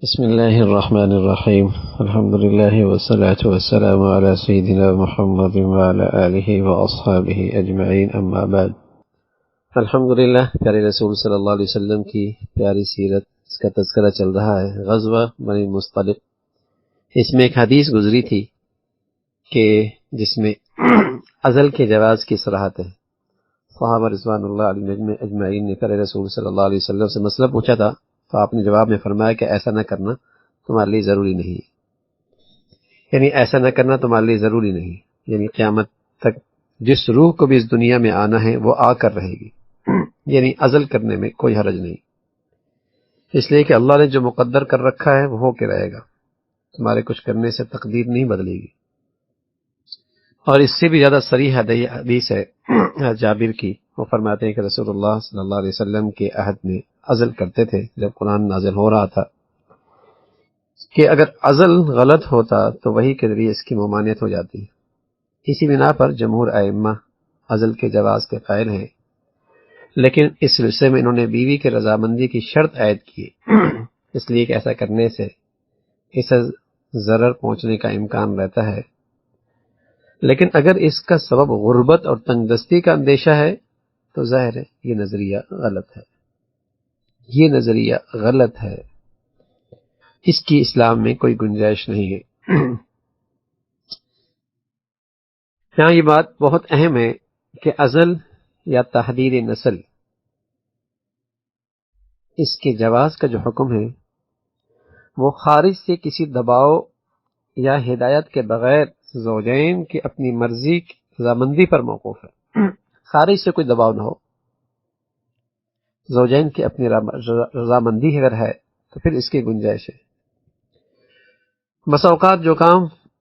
بسم اللہ الرحمن الرحیم الحمد للہ والصلاة والسلام علی سیدنا محمد وعلی آلہ واصحابہ اجمعین اما بعد۔ الحمدللہ پیارے رسول صلی اللہ علیہ وسلم کی پیاری سیرت، اس کا تذکرہ چل رہا ہے، غزوہ بنی مصطلق۔ اس میں ایک حدیث گزری تھی کہ جس میں عزل کے جواز کی صراحت ہے۔ صحابہ رضوان اللہ علیہم اجمعین نے پیارے رسول صلی اللہ علیہ وسلم سے مسئلہ پوچھا تھا، تو آپ نے جواب میں فرمایا کہ ایسا نہ کرنا تمہارے لیے ضروری نہیں ہے، یعنی ایسا نہ کرنا تمہارے لیے ضروری نہیں، یعنی قیامت تک جس روح کو بھی اس دنیا میں آنا ہے وہ آ کر رہے گی، یعنی عزل کرنے میں کوئی حرج نہیں، اس لیے کہ اللہ نے جو مقدر کر رکھا ہے وہ ہو کے رہے گا، تمہارے کچھ کرنے سے تقدیر نہیں بدلے گی۔ اور اس سے بھی زیادہ صریح حدیث ہے جابر کی، وہ فرماتے ہیں کہ رسول اللہ صلی اللہ علیہ وسلم کے عہد میں عزل کرتے تھے جب قرآن نازل ہو رہا تھا، کہ اگر عزل غلط ہوتا تو وحی کے ذریعے اس کی ممانعت ہو جاتی۔ اسی بنا پر جمہور ائمہ عزل کے جواز کے قائل ہیں، لیکن اس سلسلے میں انہوں نے بیوی کے رضامندی کی شرط عائد کی، اس لیے کہ ایسا کرنے سے اسے ضرر پہنچنے کا امکان رہتا ہے، لیکن اگر اس کا سبب غربت اور تنگ دستی کا اندیشہ ہے تو ظاہر ہے یہ نظریہ غلط ہے، یہ نظریہ غلط ہے، اس کی اسلام میں کوئی گنجائش نہیں ہے۔ یہاں یہ بات بہت اہم ہے کہ عزل یا تحدید نسل، اس کے جواز کا جو حکم ہے وہ خارج سے کسی دباؤ یا ہدایت کے بغیر زوجین کی اپنی مرضی کی رضامندی پر موقوف ہے۔ خارج سے کوئی دباؤ نہ ہو، زوجین کی اپنی رضامندی اگر ہے تو پھر اس کی گنجائش ہے۔ بسا اوقات جو کام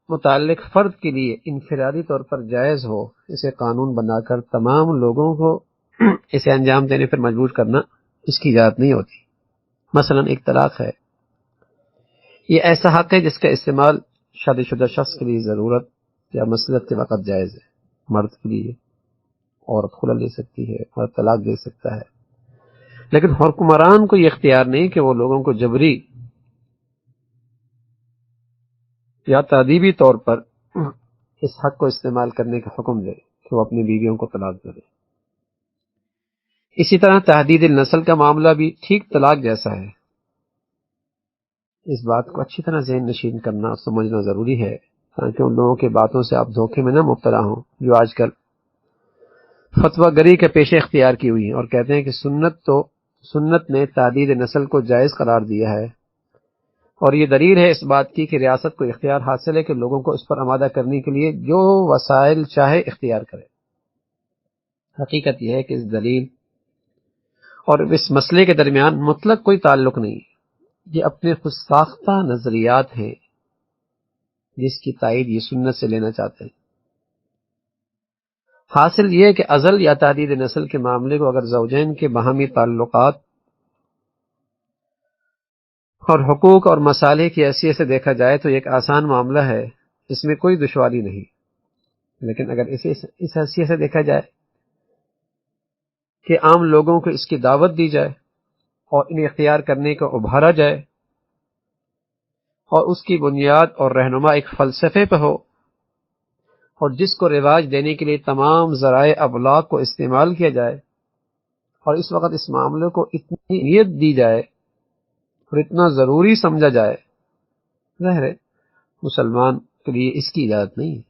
متعلق فرد کے لیے انفرادی طور پر جائز ہو، اسے قانون بنا کر تمام لوگوں کو اسے انجام دینے پر مجبور کرنا، اس کی اجازت نہیں ہوتی۔ مثلا ایک طلاق ہے، یہ ایسا حق ہے جس کا استعمال شادی شدہ شخص کے لیے ضرورت یا مصلحت کے وقت جائز ہے۔ مرد کے لیے عورت خلع لے سکتی ہے، مرد طلاق دے سکتا ہے، لیکن حکمران کو یہ اختیار نہیں کہ وہ لوگوں کو جبری یا تادیبی طور پر اس حق کو استعمال کرنے کا حکم دے کہ وہ اپنی بیویوں کو طلاق دے دے۔ اسی طرح تحدید النسل کا معاملہ بھی ٹھیک طلاق جیسا ہے۔ اس بات کو اچھی طرح ذہن نشین کرنا اور سمجھنا ضروری ہے، تاکہ ان لوگوں کی باتوں سے آپ دھوکے میں نہ مبتلا ہوں جو آج کل فتویٰ گری کے پیشے اختیار کی ہوئی ہیں اور کہتے ہیں کہ سنت نے تحدید نسل کو جائز قرار دیا ہے، اور یہ دلیل ہے اس بات کی کہ ریاست کو اختیار حاصل ہے کہ لوگوں کو اس پر آمادہ کرنے کے لیے جو وسائل چاہے اختیار کرے۔ حقیقت یہ ہے کہ اس دلیل اور اس مسئلے کے درمیان مطلق کوئی تعلق نہیں، یہ اپنے خود ساختہ نظریات ہیں جس کی تائید یہ سنت سے لینا چاہتے ہیں۔ حاصل یہ ہے کہ عزل یا تحدید نسل کے معاملے کو اگر زوجین کے باہمی تعلقات اور حقوق اور مصالح کی حیثیت سے دیکھا جائے تو یہ ایک آسان معاملہ ہے، اس میں کوئی دشواری نہیں، لیکن اگر اسے اس حیثیت سے دیکھا جائے کہ عام لوگوں کو اس کی دعوت دی جائے اور انہیں اختیار کرنے کو ابھارا جائے اور اس کی بنیاد اور رہنما ایک فلسفے پہ ہو، اور جس کو رواج دینے کے لیے تمام ذرائع ابلاغ کو استعمال کیا جائے، اور اس وقت اس معاملے کو اتنی اہمیت دی جائے اور اتنا ضروری سمجھا جائے، ظاہر ہے مسلمان کے لیے اس کی اجازت نہیں ہے،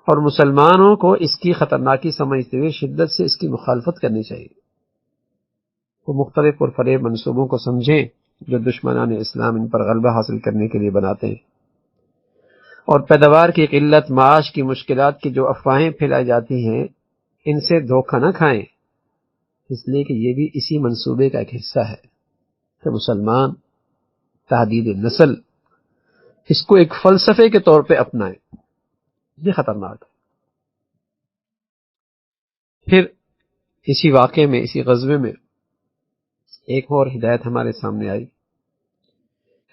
اور مسلمانوں کو اس کی خطرناکی سمجھتے ہوئے شدت سے اس کی مخالفت کرنی چاہیے۔ وہ مختلف اور فریب منصوبوں کو سمجھیں جو دشمنان اسلام ان پر غلبہ حاصل کرنے کے لیے بناتے ہیں، اور پیداوار کی قلت، معاش کی مشکلات کی جو افواہیں پھیلائی جاتی ہیں، ان سے دھوکہ نہ کھائیں، اس لیے کہ یہ بھی اسی منصوبے کا ایک حصہ ہے کہ مسلمان تحدید نسل اس کو ایک فلسفے کے طور پہ اپنائیں۔ یہ خطرناک ہے۔ پھر اسی واقعے میں، اسی غزوے میں ایک اور ہدایت ہمارے سامنے آئی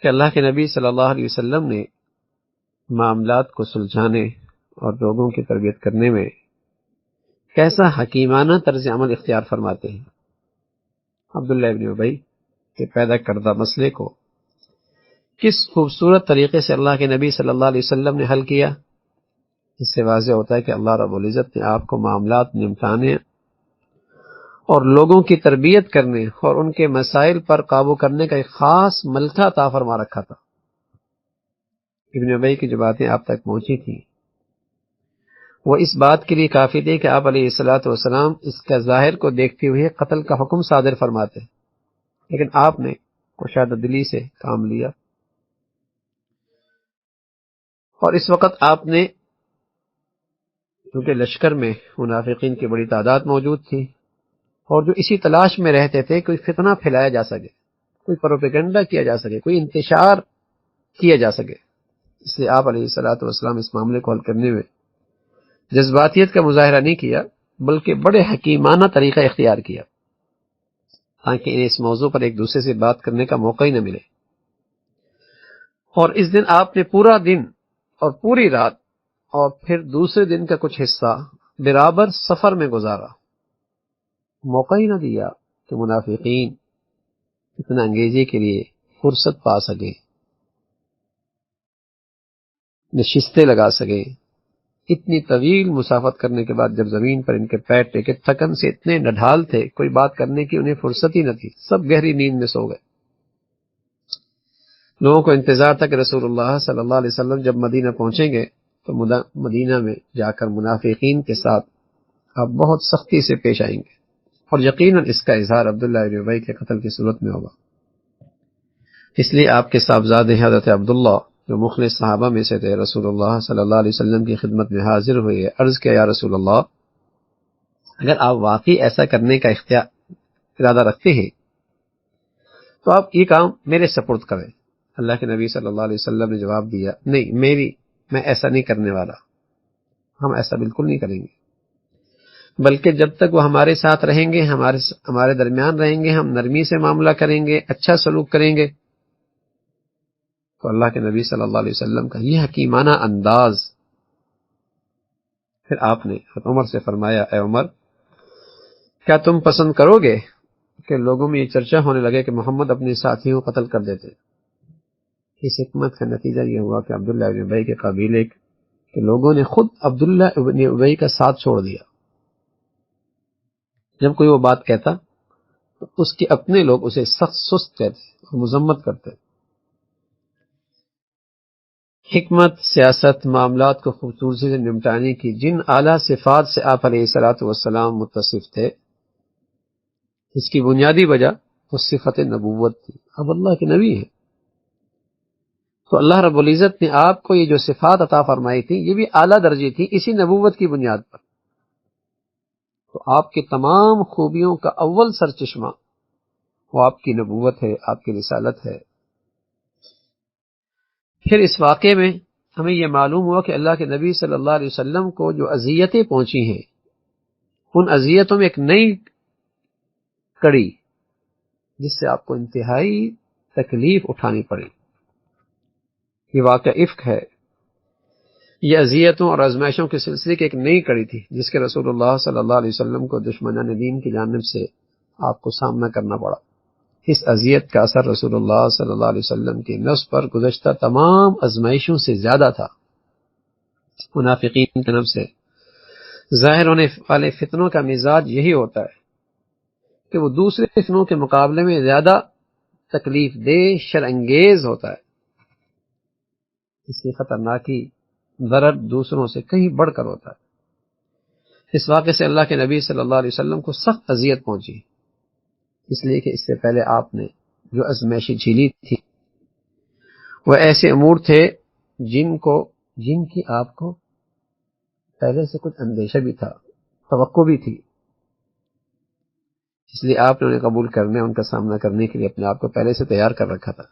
کہ اللہ کے نبی صلی اللہ علیہ وسلم نے معاملات کو سلجھانے اور لوگوں کی تربیت کرنے میں کیسا حکیمانہ طرز عمل اختیار فرماتے ہیں۔ عبداللہ ابن ابی کے پیدا کردہ مسئلے کو کس خوبصورت طریقے سے اللہ کے نبی صلی اللہ علیہ وسلم نے حل کیا۔ اس سے واضح ہوتا ہے کہ اللہ رب العزت نے آپ کو معاملات نمٹانے اور لوگوں کی تربیت کرنے اور ان کے مسائل پر قابو کرنے کا ایک خاص ملکہ عطا فرما رکھا تھا۔ ابن ابی کی جو باتیں آپ تک پہنچی تھیں وہ اس بات کے لیے کافی تھی کہ آپ علیہ الصلوۃ والسلام اس کا ظاہر کو دیکھتے ہوئے قتل کا حکم صادر فرماتے، لیکن آپ نے کشادہ دلی سے کام لیا، اور اس وقت آپ نے کیونکہ لشکر میں منافقین کی بڑی تعداد موجود تھی اور جو اسی تلاش میں رہتے تھے کوئی فتنہ پھیلایا جا سکے، کوئی پروپیگنڈا کیا جا سکے، کوئی انتشار کیا جا سکے، اس لیے آپ علیہ الصلوۃ والسلام اس معاملے کو حل کرنے میں جذباتیت کا مظاہرہ نہیں کیا بلکہ بڑے حکیمانہ طریقہ اختیار کیا تاکہ انہیں اس موضوع پر ایک دوسرے سے بات کرنے کا موقع ہی نہ ملے۔ اور اس دن آپ نے پورا دن اور پوری رات اور پھر دوسرے دن کا کچھ حصہ برابر سفر میں گزارا، موقع ہی نہ دیا کہ منافقین فتنہ انگیزی کے لیے فرصت پا سکیں، نشستیں لگا سکیں۔ اتنی طویل مسافت کرنے کے بعد جب زمین پر ان کے پیر ٹیکے، تھکن سے اتنے نڈھال تھے کوئی بات کرنے کی انہیں فرصت ہی نہ تھی، سب گہری نیند میں سو گئے۔ لوگوں کو انتظار تھا کہ رسول اللہ صلی اللہ علیہ وسلم جب مدینہ پہنچیں گے تو مدینہ میں جا کر منافقین کے ساتھ آپ بہت سختی سے پیش آئیں گے، اور یقیناً اس کا اظہار عبداللہ ابن ابی کے قتل کی صورت میں ہوگا۔ اس لیے آپ کے صاحبزادے حضرت عبداللہ جو مخلص صحابہ میں سے تھے، رسول اللہ صلی اللہ علیہ وسلم کی خدمت میں حاضر ہوئے، عرض کیا یا رسول اللہ، اگر آپ واقعی ایسا کرنے کا ارادہ رکھتے ہیں تو آپ یہ کام میرے سپرد کریں۔ اللہ کے نبی صلی اللہ علیہ وسلم نے جواب دیا، نہیں، میں ایسا نہیں کرنے والا، ہم ایسا بالکل نہیں کریں گے، بلکہ جب تک وہ ہمارے ساتھ رہیں گے، ہمارے درمیان رہیں گے، ہم نرمی سے معاملہ کریں گے، اچھا سلوک کریں گے۔ تو اللہ کے نبی صلی اللہ علیہ وسلم کا یہ حکیمانہ انداز، پھر آپ نے عمر سے فرمایا، اے عمر، کیا تم پسند کرو گے کہ لوگوں میں یہ چرچا ہونے لگے کہ محمد اپنے ساتھیوں کو قتل کر دیتے؟ اس حکمت کا نتیجہ یہ ہوا کہ عبداللہ ابن ابی کے قبیلے کے لوگوں نے خود عبداللہ ابن ابی کا ساتھ چھوڑ دیا۔ جب کوئی وہ بات کہتا تو اس کے اپنے لوگ اسے سخت سست کہتے اور مذمت کرتے۔ حکمت، سیاست، معاملات کو خوبصورتی سے نمٹانے کی جن اعلیٰ صفات سے آپ علیہ الصلوۃ والسلام متصف تھے، اس کی بنیادی وجہ وہ صفت نبوت تھی۔ اب اللہ کے نبی ہیں تو اللہ رب العزت نے آپ کو یہ جو صفات عطا فرمائی تھی یہ بھی اعلیٰ درجے تھی اسی نبوت کی بنیاد پر۔ تو آپ کی تمام خوبیوں کا اول سرچشمہ وہ آپ کی نبوت ہے، آپ کی رسالت ہے۔ پھر اس واقعے میں ہمیں یہ معلوم ہوا کہ اللہ کے نبی صلی اللہ علیہ وسلم کو جو اذیتیں پہنچی ہیں، ان اذیتوں میں ایک نئی کڑی جس سے آپ کو انتہائی تکلیف اٹھانی پڑی، یہ واقعہ افک ہے۔ یہ اذیتوں اور آزمائشوں کے سلسلے کی ایک نئی کڑی تھی جس کے رسول اللہ صلی اللہ علیہ وسلم کو دشمنان دین کی جانب سے آپ کو سامنا کرنا پڑا۔ اس اذیت کا اثر رسول اللہ صلی اللہ علیہ وسلم کی نفس پر گزشتہ تمام آزمائشوں سے زیادہ تھا۔ منافقین کی جانب سے ظاہر ہونے والے فتنوں کا مزاج یہی ہوتا ہے کہ وہ دوسرے فتنوں کے مقابلے میں زیادہ تکلیف دہ، شر انگیز ہوتا ہے۔ اس کی خطرناکی ضرر دوسروں سے کہیں بڑھ کر ہوتا ہے۔ اس واقعے سے اللہ کے نبی صلی اللہ علیہ وسلم کو سخت اذیت پہنچی، اس لیے کہ اس سے پہلے آپ نے جو آزمائشیں جھیلی تھی وہ ایسے امور تھے جن کی آپ کو پہلے سے کچھ اندیشہ بھی تھا، توقع بھی تھی، اس لیے آپ نے انہیں قبول کرنے، ان کا سامنا کرنے کے لیے اپنے آپ کو پہلے سے تیار کر رکھا تھا۔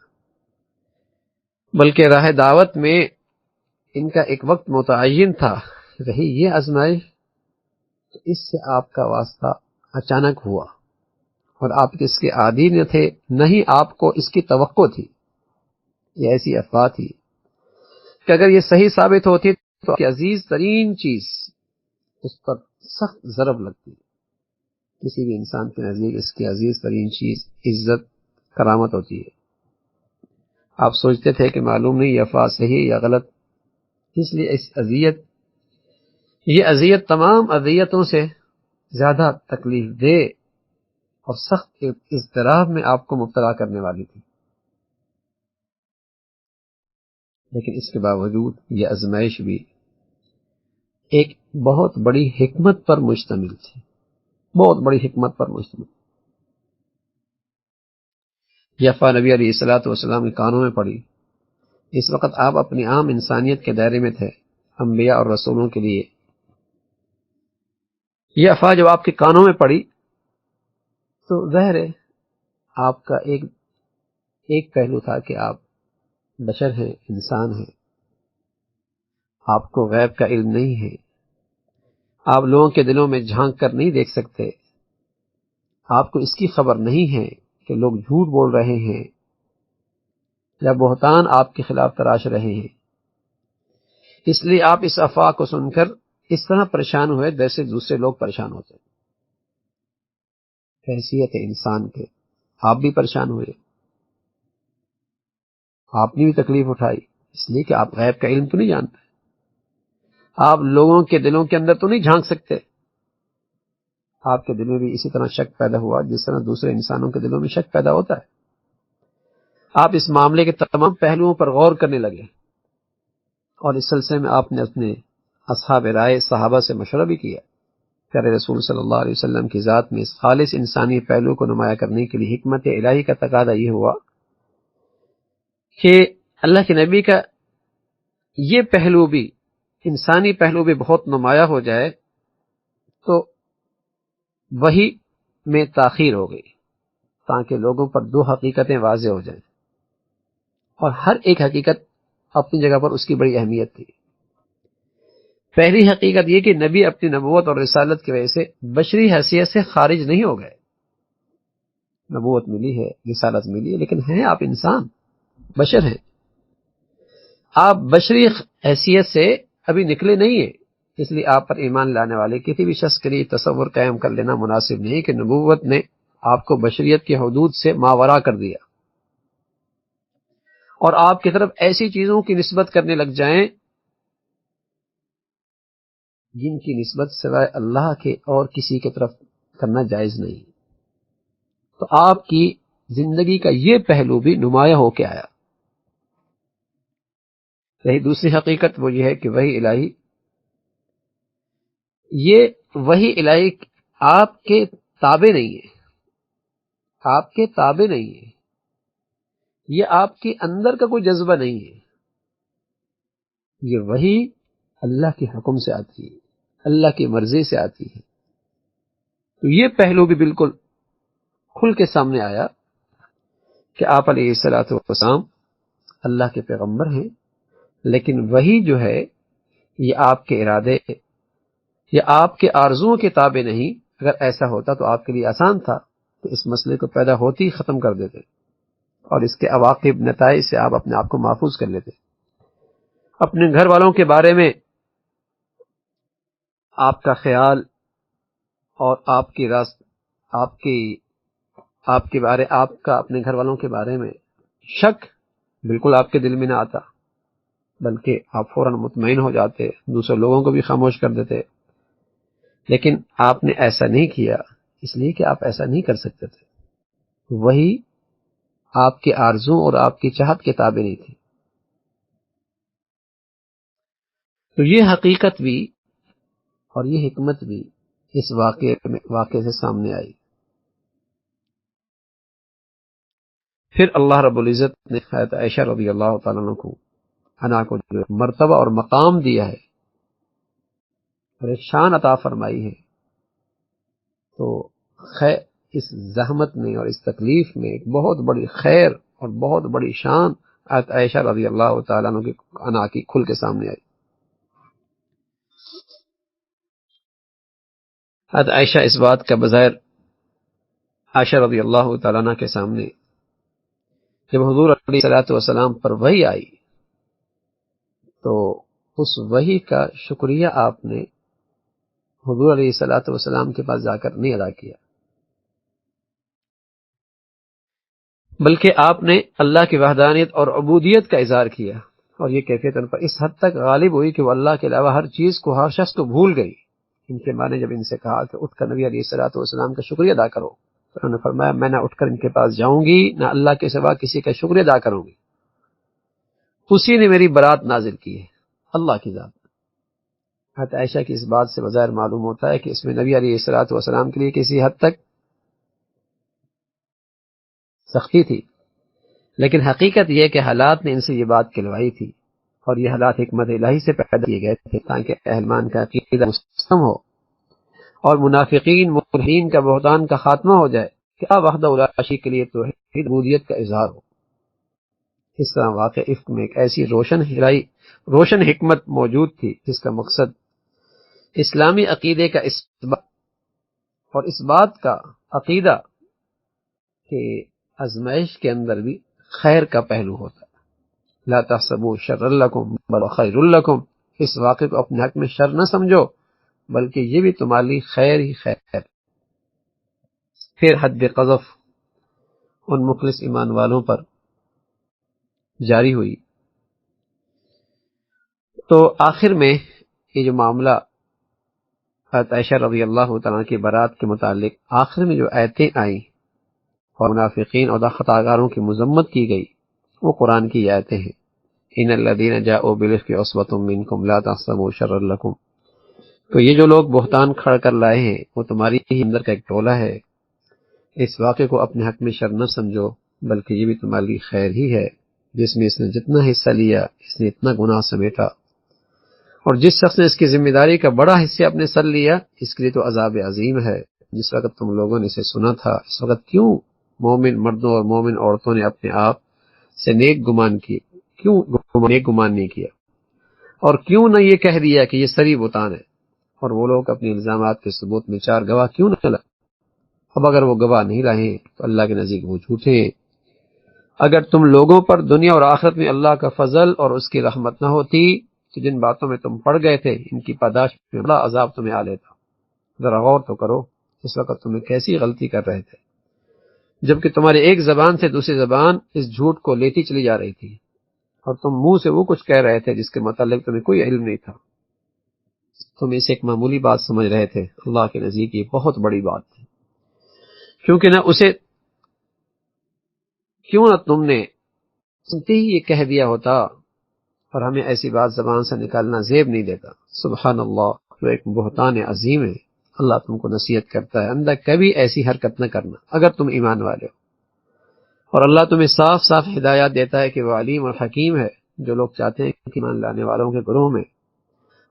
بلکہ راہ دعوت میں ان کا ایک وقت متعین تھا، رہی یہ آزمائش تو اس سے آپ کا واسطہ اچانک ہوا اور آپ اس کے عادی نہ تھے، نہ ہی آپ کو اس کی توقع تھی۔ یہ ایسی افواہ تھی کہ اگر یہ صحیح ثابت ہوتی تو عزیز ترین چیز اس پر سخت ضرب لگتی ہے. کسی بھی انسان کے نزدیک اس کی عزیز ترین چیز عزت کرامت ہوتی ہے. آپ سوچتے تھے کہ معلوم نہیں یہ افواہ صحیح یا غلط، اس لیے یہ اذیت تمام اذیتوں سے زیادہ تکلیف دہ اور سخت اضطراب میں آپ کو مبتلا کرنے والی تھی. لیکن اس کے باوجود یہ آزمائش بھی ایک بہت بڑی حکمت پر مشتمل تھی، بہت بڑی حکمت پر مشتمل. یہ افواہ نبی علیہ الصلوۃ والسلام کے کانوں میں پڑی. اس وقت آپ اپنی عام انسانیت کے دائرے میں تھے. انبیاء اور رسولوں کے لیے یہ افواہ جب آپ کے کانوں میں پڑی تو ظاہر ہے آپ کا ایک پہلو تھا کہ آپ بشر ہیں، انسان ہیں، آپ کو غیب کا علم نہیں ہے، آپ لوگوں کے دلوں میں جھانک کر نہیں دیکھ سکتے، آپ کو اس کی خبر نہیں ہے کہ لوگ جھوٹ بول رہے ہیں یا بہتان آپ کے خلاف تراش رہے ہیں. اس لیے آپ اس افواہ کو سن کر اس طرح پریشان ہوئے جیسے دوسرے لوگ پریشان ہوتے. حیثیت انسان کے آپ بھی پریشان ہوئے، آپ نے بھی تکلیف اٹھائی، اس لیے کہ آپ غیب کا علم تو نہیں جانتے، آپ لوگوں کے دلوں کے اندر تو نہیں جھانک سکتے. آپ کے دل میں بھی اسی طرح شک پیدا ہوا جس طرح دوسرے انسانوں کے دلوں میں شک پیدا ہوتا ہے. آپ اس معاملے کے تمام پہلوؤں پر غور کرنے لگے اور اس سلسلے میں آپ نے اپنے اصحاب رائے صحابہ سے مشورہ بھی کیا. پیارے رسول صلی اللہ علیہ وسلم کی ذات میں اس خالص انسانی پہلو کو نمایاں کرنے کے لیے حکمت الہی کا تقاضا یہ ہوا کہ اللہ کے نبی کا یہ پہلو بھی، انسانی پہلو بھی بہت نمایاں ہو جائے. تو وحی میں تاخیر ہو گئی تاکہ لوگوں پر دو حقیقتیں واضح ہو جائیں، اور ہر ایک حقیقت اپنی جگہ پر اس کی بڑی اہمیت تھی. پہلی حقیقت یہ کہ نبی اپنی نبوت اور رسالت کی وجہ سے بشری حیثیت سے خارج نہیں ہو گئے. نبوت ملی ہے، رسالت ملی ہے، لیکن ہیں آپ انسان، بشر ہیں. آپ بشری حیثیت سے ابھی نکلے نہیں ہیں. اس لیے آپ پر ایمان لانے والے کسی بھی شخص کے لیے تصور قائم کر لینا مناسب نہیں کہ نبوت نے آپ کو بشریت کی حدود سے ماورا کر دیا اور آپ کی طرف ایسی چیزوں کی نسبت کرنے لگ جائیں جن کی نسبت سوائے اللہ کے اور کسی کی طرف کرنا جائز نہیں. تو آپ کی زندگی کا یہ پہلو بھی نمایاں ہو کے آیا. یہی دوسری حقیقت وہ یہ ہے کہ وحی الہی، یہ وحی الہی آپ کے تابع نہیں ہے، آپ کے تابع نہیں ہے، یہ آپ کے اندر کا کوئی جذبہ نہیں ہے. یہ وحی اللہ کے حکم سے آتی ہے، اللہ کی مرضی سے آتی ہے. تو یہ پہلو بھی بالکل کھل کے سامنے آیا کہ آپ علیہ الصلوۃ والسلام اللہ کے پیغمبر ہیں، لیکن وحی جو ہے یہ آپ کے ارادے یا آپ کے آرزوؤں کے تابع نہیں. اگر ایسا ہوتا تو آپ کے لیے آسان تھا کہ اس مسئلے کو پیدا ہوتے ہی ختم کر دیتے اور اس کے عواقب نتائج سے آپ اپنے آپ کو محفوظ کر لیتے. اپنے گھر والوں کے بارے میں آپ کا خیال اور آپ کا اپنے گھر والوں کے بارے میں شک بالکل آپ کے دل میں نہ آتا، بلکہ آپ فوراً مطمئن ہو جاتے، دوسرے لوگوں کو بھی خاموش کر دیتے. لیکن آپ نے ایسا نہیں کیا، اس لیے کہ آپ ایسا نہیں کر سکتے تھے. وہی آپ کے آرزو اور آپ کی چاہت کے تابع نہیں تھی. تو یہ حقیقت بھی اور یہ حکمت بھی اس واقعے سے سامنے آئی. پھر اللہ رب العزت نے حضرت عائشہ رضی اللہ تعالیٰ عنہ کو جو مرتبہ اور مقام دیا ہے اور ایک شان عطا فرمائی ہے، تو اس زحمت میں اور اس تکلیف میں ایک بہت بڑی خیر اور بہت بڑی شان حضرت عائشہ رضی اللہ تعالیٰ عنہ کی کھل کے سامنے آئی. حضرت عائشہ اس بات کا بظاہر عائشہ رضی اللہ تعالیٰ عنہ کے سامنے جب حضور علیہ الصلوۃ والسلام پر وحی آئی تو اس وحی کا شکریہ آپ نے حضور علیہ الصلوۃ والسلام کے پاس جا کر نہیں ادا کیا، بلکہ آپ نے اللہ کی وحدانیت اور عبودیت کا اظہار کیا، اور یہ کیفیت ان پر اس حد تک غالب ہوئی کہ وہ اللہ کے علاوہ ہر چیز کو، ہر شخص کو بھول گئی۔ ان کے ماں نے جب ان سے کہا کہ اٹھ کر نبی علیہ الصلوۃ والسلام کا شکریہ ادا کرو، تو انہوں نے فرمایا میں نہ اٹھ کر ان کے پاس جاؤں گی، نہ اللہ کے سوا کسی کا شکریہ ادا کروں گی، اسی نے میری برات نازل کی ہے، اللہ کی ذات۔ حضرت عائشہ کی اس بات سے بظاہر معلوم ہوتا ہے کہ اس میں نبی علیہ الصلوۃ والسلام کے لیے کسی حد تک سختی تھی، لیکن حقیقت یہ کہ حالات نے ان سے یہ بات کہلوائی تھی، اور یہ حالات حکمت الہی سے پیدا کیے گئے تھے تاکہ اہل ایمان کا عقیدہ مستحکم ہو اور منافقین ملحدین کا بہتان کا خاتمہ ہو جائے کہ اب وحدہ لا شریک کے لیے توحید ربوبیت کا اظہار ہو۔ اس طرح واقع افق میں ایک ایسی روشن حکمت موجود تھی جس کا مقصد اسلامی عقیدے کا اثبات، اور اس بات کا عقیدہ کہ آزمائش کے اندر بھی خیر کا پہلو ہوتا ہے۔ لا تحسبوا شر لکم بل خیر لکم، اس واقعے کو اپنے حق میں شر نہ سمجھو بلکہ یہ بھی تمہارے لیے خیر ہی خیر ہے۔ پھر حد قذف ان مخلص ایمان والوں پر جاری ہوئی، تو آخر میں یہ جو معاملہ حضرت عائشہ رضی اللہ تعالیٰ کی برات کے متعلق آخر میں جو آیتیں آئیں اور منافقین اور خطاکاروں کی مذمت کی گئی، وہ قرآن کی آیتیں ہیں۔ ان الذین جاءوا بالافک عصبۃ منکم لا تحسبوا شرا لکم، تو یہ جو لوگ بہتان کھڑ کر لائے ہیں وہ تمہاری ہی اندر کا ایک ٹولہ ہے، اس واقعے کو اپنے حق میں شر نہ سمجھو بلکہ یہ بھی تمہارے لیے خیر ہی ہے۔ جس میں اس نے جتنا حصہ لیا اس نے اتنا گناہ سمیٹا، اور جس شخص نے اس کی ذمہ داری کا بڑا حصہ اپنے سر لیا اس کے لیے تو عذاب عظیم ہے۔ جس وقت تم لوگوں نے اسے سنا تھا اس وقت کیوں مومن مردوں اور مومن عورتوں نے اپنے آپ سے نیک گمان کی، کیوں نیک گمان نہیں کیا، اور کیوں نہ یہ کہہ دیا کہ یہ سری بہتان ہے، اور وہ لوگ اپنے الزامات کے ثبوت میں چار گواہ کیوں نہ لائے؟ اب اگر وہ گواہ نہیں لائے تو اللہ کے نزدیک وہ جھوٹے ہیں۔ اگر تم لوگوں پر دنیا اور آخرت میں اللہ کا فضل اور اس کی رحمت نہ ہوتی تو جن باتوں میں تم پڑ گئے تھے ان کی پاداش میں بڑا عذاب تمہیں آ لیتا۔ ذرا غور تو کرو اس وقت تمہیں کیسی غلطی کر رہے تھے، جبکہ تمہاری ایک زبان سے دوسری زبان اس جھوٹ کو لیتی چلی جا رہی تھی، اور تم منہ سے وہ کچھ کہہ رہے تھے جس کے متعلق تمہیں کوئی علم نہیں تھا۔ تم اسے ایک معمولی بات سمجھ رہے تھے، اللہ کے نزدیک یہ بہت بڑی بات تھی، کیوں نہ تم نے سنتے ہی یہ کہہ دیا ہوتا، اور ہمیں ایسی بات زبان سے نکالنا زیب نہیں دیتا۔ سبحان اللہ، وہ ایک بہتان عظیم ہے۔ اللہ تم کو نصیحت کرتا ہے اندر کبھی ایسی حرکت نہ کرنا اگر تم ایمان والے ہو، اور اللہ تمہیں صاف صاف ہدایات دیتا ہے کہ وہ علیم اور حکیم ہے۔ جو لوگ چاہتے ہیں کہ ایمان لانے والوں کے گروہ میں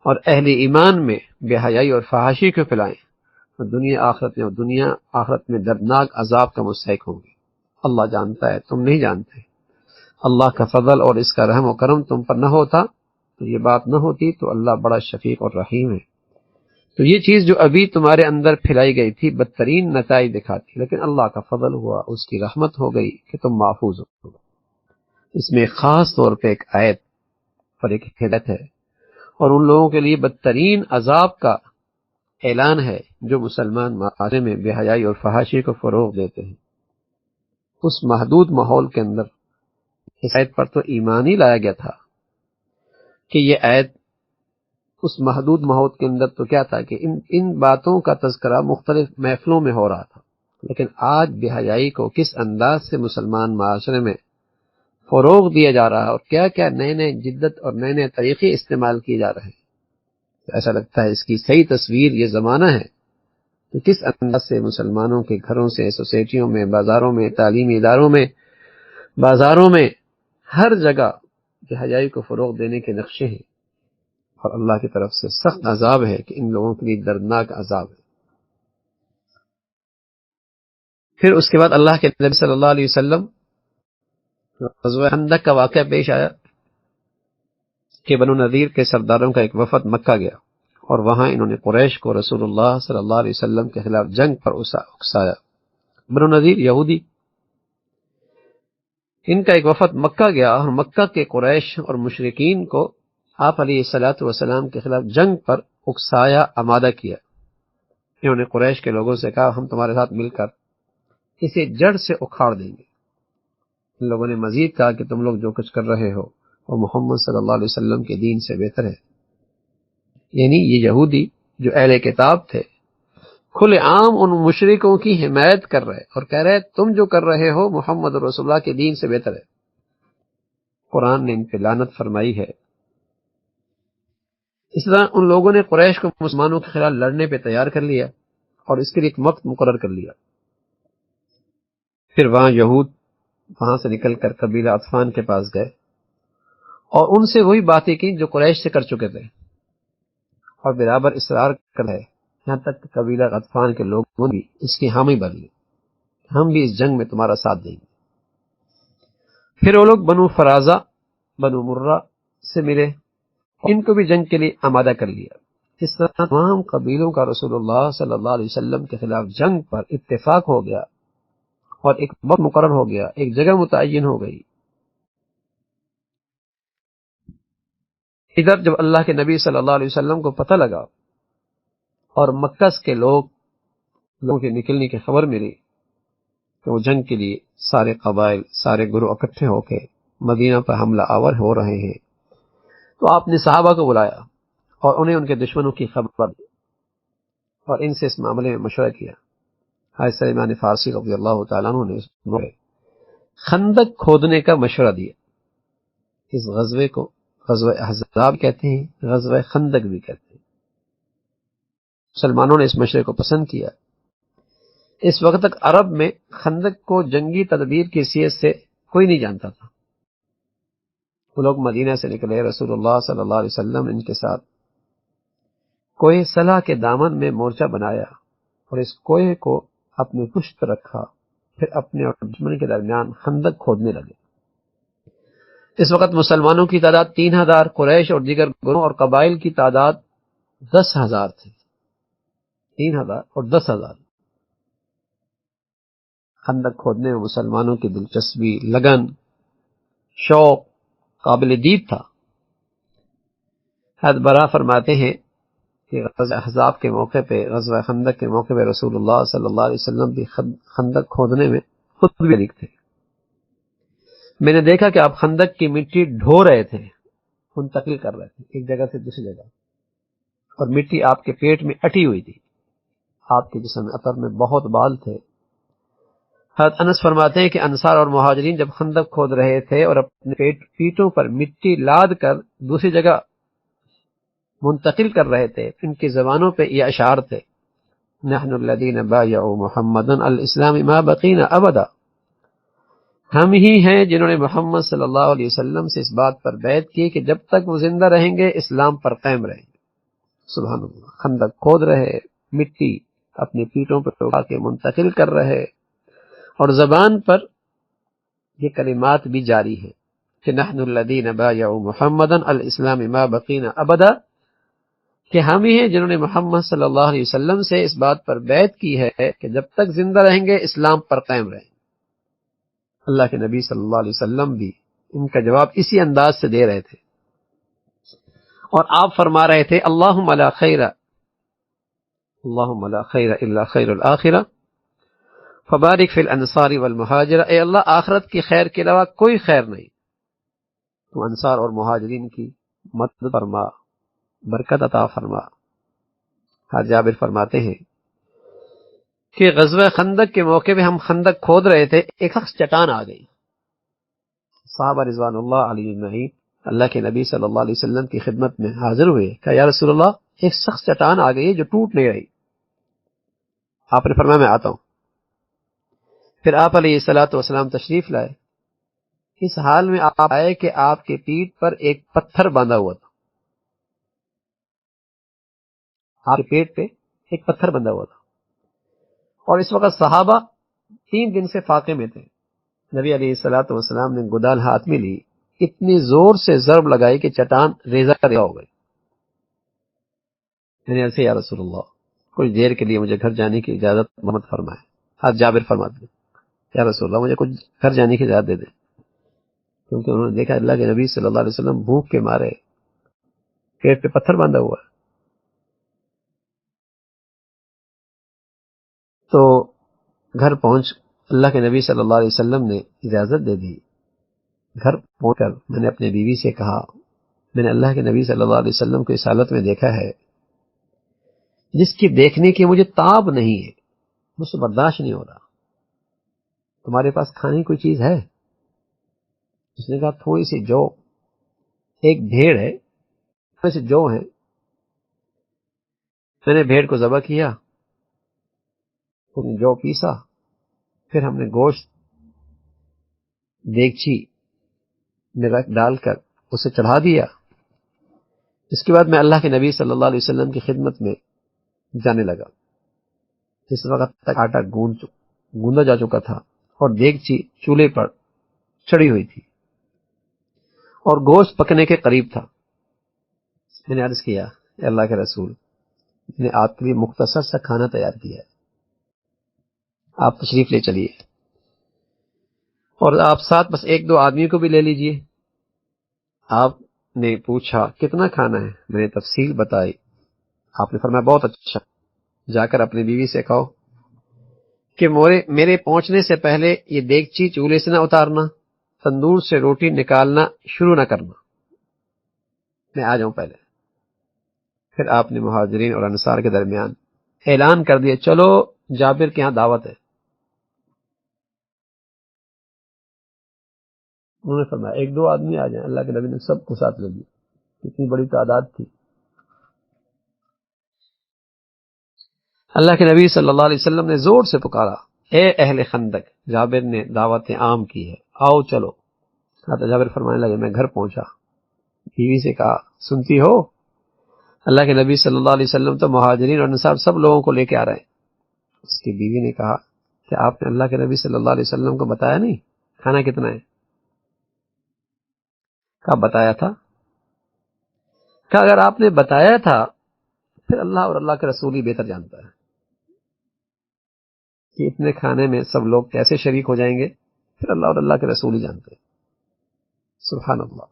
اور اہل ایمان میں بے حیائی اور فحاشی کو پھیلائیں تو دنیا آخرت میں دردناک عذاب کا مستحق ہوں گے۔ اللہ جانتا ہے، تم نہیں جانتے۔ اللہ کا فضل اور اس کا رحم و کرم تم پر نہ ہوتا تو یہ بات نہ ہوتی، تو اللہ بڑا شفیق اور رحیم ہے۔ تو یہ چیز جو ابھی تمہارے اندر پھیلائی گئی تھی بدترین نتائج دکھاتی، لیکن اللہ کا فضل ہوا، اس کی رحمت ہو گئی کہ تم محفوظ ہو۔ اس میں خاص طور پہ ایک آیت پر ایک ہدایت ہے، اور ان لوگوں کے لیے بدترین عذاب کا اعلان ہے جو مسلمان معاشرے میں بے حیائی اور فحاشی کو فروغ دیتے ہیں۔ اس محدود ماحول کے اندر اس آیت پر تو ایمان ہی لایا گیا تھا کہ یہ آیت اس محدود ماحول کے اندر تو کیا تھا کہ ان باتوں کا تذکرہ مختلف محفلوں میں ہو رہا تھا، لیکن آج بے حیائی کو کس انداز سے مسلمان معاشرے میں فروغ دیا جا رہا ہے، اور کیا کیا نئے نئے جدت اور نئے نئے طریقے استعمال کیے جا رہے ہیں، ایسا لگتا ہے اس کی صحیح تصویر یہ زمانہ ہے کہ کس انداز سے مسلمانوں کے گھروں سے، سوسائٹیوں میں، بازاروں میں، تعلیمی اداروں میں، بازاروں میں، ہر جگہ بے حیائی کو فروغ دینے کے نقشے ہیں، اور اللہ کی طرف سے سخت عذاب ہے کہ ان لوگوں کے لیے دردناک عذاب ہے۔ پھر اس کے بعد اللہ کے نبی صلی اللہ علیہ وسلم غزوہ خندق کا واقعہ پیش آیا کہ بنو نذیر کے سرداروں کا ایک وفد مکہ گیا، اور وہاں انہوں نے قریش کو رسول اللہ صلی اللہ علیہ وسلم کے خلاف جنگ پر اکسایا۔ بنو نذیر یہودی، ان کا ایک وفد مکہ گیا اور مکہ کے قریش اور مشرکین کو آپ علیہ الصلوۃ والسلام کے خلاف جنگ پر اکسایا، آمادہ کیا۔ انہوں نے قریش کے لوگوں سے کہا ہم تمہارے ساتھ مل کر اسے جڑ سے اکھاڑ دیں گے۔ ان لوگوں نے مزید کہا کہ تم لوگ جو کچھ کر رہے ہو وہ محمد صلی اللہ علیہ وسلم کے دین سے بہتر ہے۔ یعنی یہ یہودی جو اہل کتاب تھے کھلے عام ان مشرکوں کی حمایت کر رہے اور کہہ رہے تم جو کر رہے ہو محمد رسول اللہ کے دین سے بہتر ہے۔ قرآن نے ان پہ لعنت فرمائی ہے۔ اس طرح ان لوگوں نے قریش کو مسلمانوں کے خلاف لڑنے پہ تیار کر لیا اور اس کے لیے ایک وقت مقرر کر لیا۔ پھر وہاں سے نکل کر قبیلہ غطفان کے پاس گئے اور ان سے وہی باتیں کی جو قریش سے کر چکے تھے، اور برابر اصرار کر رہے یہاں تک کہ قبیلہ غطفان کے لوگوں نے بھی اس کی حامی بن لی، ہم بھی اس جنگ میں تمہارا ساتھ دیں گے۔ پھر وہ لوگ بنو فرازہ بنو مرہ سے ملے، ان کو بھی جنگ کے لیے آمادہ کر لیا۔ اس طرح تمام قبیلوں کا رسول اللہ صلی اللہ علیہ وسلم کے خلاف جنگ پر اتفاق ہو گیا اور ایک وقت مقرر ہو گیا، ایک جگہ متعین ہو گئی۔ ادھر جب اللہ کے نبی صلی اللہ علیہ وسلم کو پتہ لگا اور مکہ کے لوگوں کے نکلنے کی خبر ملی کہ وہ جنگ کے لیے سارے قبائل سارے گروہ اکٹھے ہو کے مدینہ پر حملہ آور ہو رہے ہیں، تو آپ نے صحابہ کو بلایا اور انہیں ان کے دشمنوں کی خبر دی اور ان سے اس معاملے میں مشورہ کیا۔ حضرت سلمان فارسی رضی اللہ تعالیٰ عنہ نے خندق کھودنے کا مشورہ دیا۔ اس غزوے کو غزوہ احزاب کہتے ہیں، غزوہ خندق بھی کہتے ہیں۔ مسلمانوں نے اس مشورے کو پسند کیا۔ اس وقت تک عرب میں خندق کو جنگی تدبیر کی حیثیت سے کوئی نہیں جانتا تھا۔ وہ لوگ مدینہ سے نکلے، رسول اللہ صلی اللہ علیہ وسلم ان کے ساتھ کوہ صلح کے دامن میں مورچہ بنایا اور اس کوہ کو اپنے پشت پر رکھا، پھر اپنے اور دشمن کے درمیان خندق کھودنے لگے۔ اس وقت مسلمانوں کی تعداد 3000، قریش اور دیگر گروہ اور قبائل کی تعداد 10,000 تھی۔ 3000 اور 10,000۔ خندق کھودنے میں مسلمانوں کی دلچسپی، لگن، شوق قابل دید تھا۔ حضرت برا فرماتے ہیں کہ غزوہ احزاب کے موقع پہ، غزوہ خندق کے موقع پہ رسول اللہ صلی اللہ علیہ وسلم بھی خندق کھودنے میں خود بھی شریک تھے۔ میں نے دیکھا کہ آپ خندق کی مٹی ڈھو رہے تھے، منتقل کر رہے تھے ایک جگہ سے دوسری جگہ، اور مٹی آپ کے پیٹ میں اٹی ہوئی تھی۔ آپ کے جسم عطر میں بہت بال تھے۔ حضرت انس فرماتے ہیں کہ انصار اور مہاجرین جب خندق کھود رہے تھے اور اپنے پیٹوں پر مٹی لاد کر دوسری جگہ منتقل کر رہے تھے، ان کی زبانوں پہ یہ اشعار تھے: نحن الذین بایعوا محمدا الاسلام ما بقینا ابدا، ہم ہی ہیں جنہوں نے محمد صلی اللہ علیہ وسلم سے اس بات پر بیعت کی کہ جب تک وہ زندہ رہیں گے اسلام پر قائم رہیں گے۔ سبحان اللہ۔ خندق کھود رہے، مٹی اپنے پیٹوں پر اٹھا کے منتقل کر رہے، اور زبان پر یہ کلمات بھی جاری ہیں کہ نحن الذین بایعوا محمدا الاسلام ما بقینا ابدا، کہ ہم ہی ہیں جنہوں نے محمد صلی اللہ علیہ وسلم سے اس بات پر بیعت کی ہے کہ جب تک زندہ رہیں گے اسلام پر قائم رہیں گے۔ اللہ کے نبی صلی اللہ علیہ وسلم بھی ان کا جواب اسی انداز سے دے رہے تھے، اور آپ فرما رہے تھے: اللہم لا خیر الا خیر الآخرہ فبارک فی الانصار والمہاجرہ، اے اللہ آخرت کی خیر کے علاوہ کوئی خیر نہیں، تو انصار اور مہاجرین کی مدد فرما، برکت عطا فرما۔ حضرت جابر فرماتے ہیں کہ غزوہ خندق کے موقع پہ ہم خندق کھود رہے تھے، ایک شخص چٹان آ گئی۔ صحابہ رضوان اللہ علیہ اجمعین اللہ کے نبی صلی اللہ علیہ وسلم کی خدمت میں حاضر ہوئے، کہ یا رسول اللہ ایک شخص چٹان آ گئی ہے جو ٹوٹ نہیں رہی۔ آپ نے فرمایا میں آتا ہوں۔ پھر آپ علیہ الصلوۃ والسلام تشریف لائے، اس حال میں آپ آئے کہ آپ کے پیٹھ پر ایک پتھر باندھا ہوا تھا، آپ کے پیٹ پہ ایک پتھر بندھا ہوا تھا، اور اس وقت صحابہ 3 دن سے فاقے میں تھے۔ نبی علیہ الصلوۃ والسلام نے گدال ہاتھ میں لی، اتنی زور سے ضرب لگائی کہ چٹان ریزہ ریزہ ہو گئی۔ میں نے ایسے یا رسول اللہ کچھ دیر کے لیے مجھے گھر جانے کی اجازت مت فرمائے۔ حضرت جابر فرماتے ہیں یا رسول اللہ مجھے کچھ گھر جانے کی اجازت دے دیں، کیونکہ انہوں نے دیکھا اللہ کے نبی صلی اللہ علیہ وسلم بھوک کے مارے پیٹ پہ پتھر باندھا ہوا ہے۔ تو گھر پہنچ اللہ کے نبی صلی اللہ علیہ وسلم نے اجازت دے دی. گھر پہنچ کر میں نے اپنے بیوی سے کہا میں نے اللہ کے نبی صلی اللہ علیہ وسلم کو اس حالت میں دیکھا ہے جس کی دیکھنے کی مجھے تاب نہیں ہے، مجھ سے برداشت نہیں ہو رہا. تمہارے پاس کھانے کی کوئی چیز ہے؟ اس نے کہا تھوڑی سی جو، ایک بھیڑ ہے، تھوڑے سے جو ہیں. میں نے بھیڑ کو ذبح کیا، جو پیسا، پھر ہم نے گوشت دیگچی میں رکھ ڈال کر اسے چڑھا دیا. اس کے بعد میں اللہ کے نبی صلی اللہ علیہ وسلم کی خدمت میں جانے لگا. اس وقت تک آٹا گوندا جا چکا تھا اور دیگچی چولہے پر چڑھی ہوئی تھی اور گوشت پکنے کے قریب تھا. میں نے عرض کیا اے اللہ کے رسول، میں نے آپ کے لیے مختصر سا کھانا تیار کیا ہے، آپ تشریف لے چلیے، اور آپ ساتھ بس ایک دو آدمی کو بھی لے لیجئے. آپ نے پوچھا کتنا کھانا ہے، میں نے تفصیل بتائی. آپ نے فرمایا بہت اچھا، جا کر اپنی بیوی سے کہو کہ میرے پہنچنے سے پہلے یہ دیگچی چولہے سے نہ اتارنا، تندور سے روٹی نکالنا شروع نہ کرنا، میں آ جاؤں پہلے. پھر آپ نے مہاجرین اور انصار کے درمیان اعلان کر دیا چلو جابر کے ہاں دعوت ہے. انہوں نے فرمایا ایک دو آدمی آ جائیں. اللہ کے نبی نے سب کو ساتھ لے لیا، کتنی بڑی تعداد تھی. اللہ کے نبی صلی اللہ علیہ وسلم نے زور سے پکارا اے اہل خندق، جابر نے دعوت عام کی ہے، آؤ چلو. جابر فرمانے لگے میں گھر پہنچا، بیوی سے کہا سنتی ہو اللہ کے نبی صلی اللہ علیہ وسلم تو مہاجرین اور انصار سب لوگوں کو لے کے آ رہے ہیں. اس کی بیوی نے کہا کہ آپ نے اللہ کے نبی صلی اللہ علیہ وسلم کو بتایا نہیں کھانا کتنا ہے؟ کہا بتایا تھا. کہا اگر آپ نے بتایا تھا پھر اللہ اور اللہ کے رسول ہی بہتر جانتا ہے کہ اتنے کھانے میں سب لوگ کیسے شریک ہو جائیں گے، پھر اللہ اور اللہ کے رسول ہی جانتے ہیں. سبحان اللہ،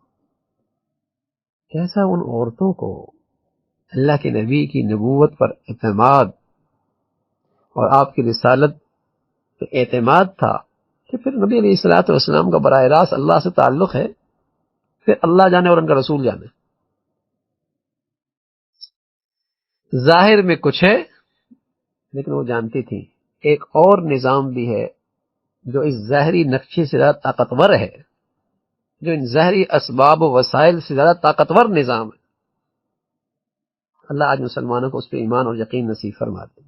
کیسا ان عورتوں کو اللہ کے نبی کی نبوت پر اعتماد اور آپ کی رسالت پہ اعتماد تھا کہ پھر نبی علیہ الصلوۃ والسلام کا براہ راست اللہ سے تعلق ہے، پھر اللہ جانے اور ان کا رسول جانے. ظاہر میں کچھ ہے لیکن وہ جانتی تھی ایک اور نظام بھی ہے جو اس ظاہری نقشے سے زیادہ طاقتور ہے، جو ان ظاہری اسباب و وسائل سے زیادہ طاقتور نظام ہے. اللہ آج مسلمانوں کو اس پہ ایمان اور یقین نصیب فرما دے.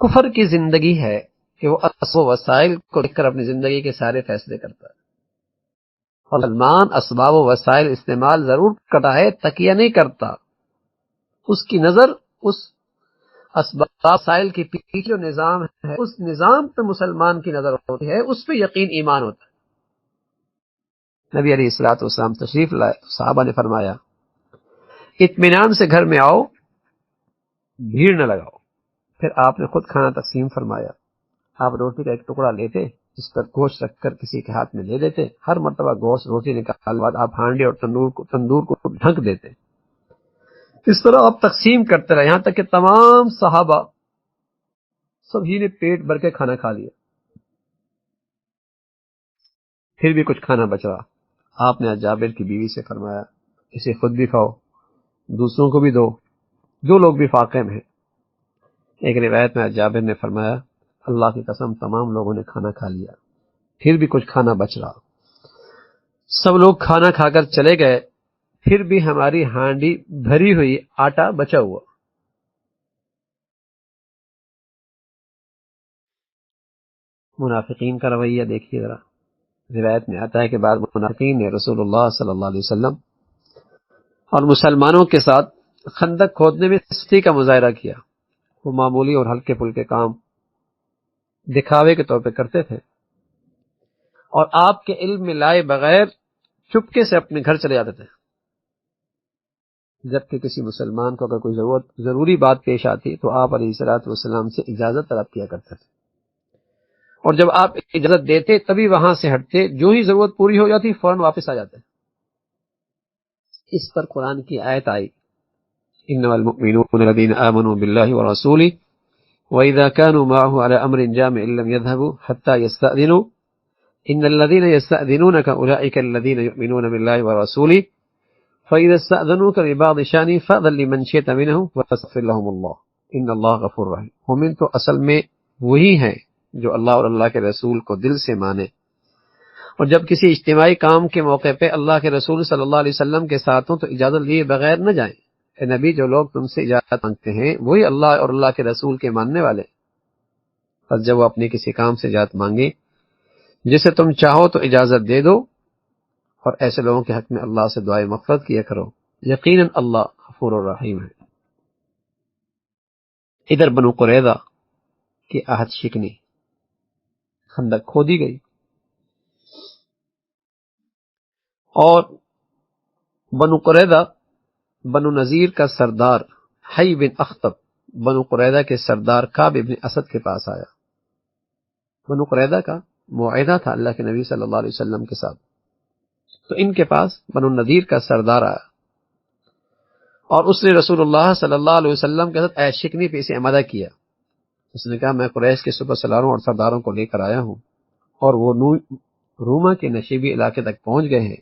کفر کی زندگی ہے کہ وہ اسباب و وسائل کو دیکھ کر اپنی زندگی کے سارے فیصلے کرتا ہے، اور مسلمان اسباب و وسائل استعمال ضرور کرتا ہے، تکیہ نہیں کرتا. اس کی نظر اس اسباب وسائل کے پیچھے جو نظام ہے اس نظام پہ مسلمان کی نظر ہوتی ہے، اس پہ یقین ایمان ہوتا ہے. نبی علیہ الصلوۃ والسلام تشریف لائے، صحابہ نے فرمایا اطمینان سے گھر میں آؤ، بھیڑ نہ لگاؤ. پھر آپ نے خود کھانا تقسیم فرمایا. آپ روٹی کا ایک ٹکڑا لیتے، جس پر گوشت رکھ کر کسی کے ہاتھ میں دے دیتے. ہر مرتبہ گوشت روٹی نکالنے کے بعد آپ ہانڈی اور تندور کو ڈھک دیتے. اس طرح آپ تقسیم کرتے رہے یہاں تک کہ تمام صحابہ سبھی نے پیٹ بھر کے کھانا کھا لیا. پھر بھی کچھ کھانا بچ رہا. آپ نے جابر کی بیوی سے فرمایا اسے خود بھی کھاؤ، دوسروں کو بھی دو، جو لوگ بھی فاقے میں ہیں. ایک روایت میں جابر نے فرمایا اللہ کی قسم تمام لوگوں نے کھانا کھا لیا، پھر بھی کچھ کھانا بچ رہا. سب لوگ کھانا کھا کر چلے گئے، پھر بھی ہماری ہانڈی بھری ہوئی آٹا بچا ہوا. منافقین کا رویہ دیکھیے ذرا. روایت میں آتا ہے کہ بعض منافقین نے رسول اللہ صلی اللہ علیہ وسلم اور مسلمانوں کے ساتھ خندق کھودنے میں سستی کا مظاہرہ کیا. وہ معمولی اور ہلکے پھلکے کام دکھاوے کے طور پہ کرتے تھے اور آپ کے علم میں لائے بغیر چپکے سے اپنے گھر چلے جاتے تھے. جبکہ کسی مسلمان کو اگر کوئی ضروری بات پیش آتی تو آپ علیہ الصلوۃ والسلام سے اجازت طلب کیا کرتے تھے، اور جب آپ اجازت دیتے تبھی وہاں سے ہٹتے، جو ہی ضرورت پوری ہو جاتی فوراً واپس آ جاتے. اس پر قرآن کی آیت آئی انما المؤمنون الذین آمنوا باللہ ورسولہ وَإِذَا كَانُوا مَعَهُ عَلَى أَمْرٍ جَامِعٍ لَمْ يَذْهَبُوا حَتَّى يَسْتَأْذِنُوا إِنَّ الَّذِينَ يَسْتَأْذِنُونَكَ أُولَئِكَ الَّذِينَ يُؤْمِنُونَ بِاللَّهِ وَرَسُولِهِ فَإِذَا اسْتَأْذَنُوكَ لِبَعْضِ شَأْنِهِمْ فَأْذَن لِمَنْ شِئْتَ مِنْهُمْ وَاسْتَغْفِرْ لَهُمُ اللَّهُ إِنَّ اللَّهَ غَفُورٌ رَحِيمٌ۔ مومن تو اصل میں وہی ہیں جو اللہ اور اللہ کے رسول کو دل سے مانے، اور جب کسی اجتماعی کام کے موقع پہ اللہ کے رسول صلی اللہ علیہ وسلم کے ساتھ ہوں تو اجازت لیے بغیر نہ جائیں۔ اے نبی، جو لوگ تم سے اجازت مانگتے ہیں وہی اللہ اور اللہ کے رسول کے ماننے والے، پس جب وہ اپنے کسی کام سے اجازت مانگے جسے تم چاہو تو اجازت دے دو، اور ایسے لوگوں کے حق میں اللہ سے دعائے مغفرت کیا کرو، یقیناً اللہ غفور الرحیم ہے۔ ادھر بنو قریظہ کی عہد شکنی، خندق کھودی گئی، اور بنو قریظہ بنو نذیر کا سردار حی بن اخطب بنو قریظہ کے سردار کعب بن اسد کے پاس آیا۔ بنو قریظہ کا معاہدہ تھا اللہ کے نبی صلی اللہ علیہ وسلم کے ساتھ، تو ان کے پاس بنو نذیر کا سردار آیا، اور اس نے رسول اللہ صلی اللہ علیہ وسلم کے ساتھ عہد شکنی پہ اسے آمادہ کیا۔ اس نے کہا، میں قریش کے سپہ سالاروں اور سرداروں کو لے کر آیا ہوں، اور وہ روما کے نشیبی علاقے تک پہنچ گئے ہیں۔